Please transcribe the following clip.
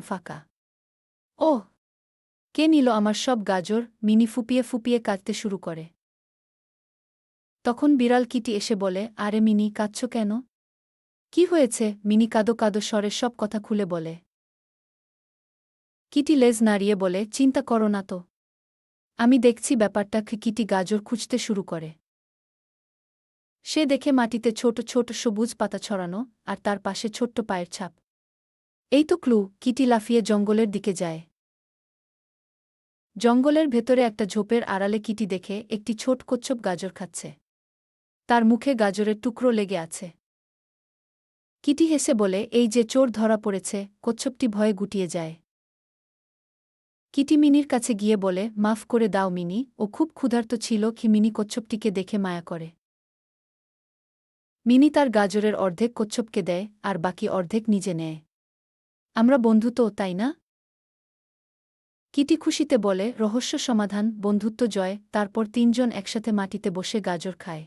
ফাঁকা। ওহ! কে নিল আমার সব গাজর? মিনি ফুপিয়ে ফুপিয়ে কাঁদতে শুরু করে। তখন বিড়াল কিটি এসে বলে, আরে মিনি, কাঁদছ কেন? কি হয়েছে? মিনি কাঁদো কাঁদো স্বরে সব কথা খুলে বলে। কিটি লেজ নাড়িয়ে বলে, চিন্তা করো না তো। আমি দেখছি ব্যাপারটা। কিটি গাজর খুঁজতে শুরু করে। সে দেখে মাটিতে ছোট ছোট সবুজ পাতা ছড়ানো, আর তার পাশে ছোট্ট পায়ের ছাপ। এই তো ক্লু। কিটি লাফিয়ে জঙ্গলের দিকে যায়। জঙ্গলের ভেতরে একটা ঝোপের আড়ালে কিটি দেখে একটি ছোট কচ্ছপ গাজর খাচ্ছে। তার মুখে গাজরের টুকরো লেগে আছে। কিটি হেসে বলে, এই যে চোর ধরা পড়েছে। কচ্ছপটি ভয়ে গুটিয়ে যায়। কিটি মিনির কাছে গিয়ে বলে, মাফ করে দাও মিনি, ও খুব ক্ষুধার্ত ছিল। মিনি কচ্ছপটিকে দেখে মায়া করে। মিনি তার গাজরের অর্ধেক কচ্ছপকে দেয়, আর বাকি অর্ধেক নিজে নেয়। আমরা বন্ধু তো, তাই না? কিটি খুশিতে বলে, রহস্য সমাধান, বন্ধুত্ব জয়। তারপর তিনজন একসাথে মাটিতে বসে গাজর খায়।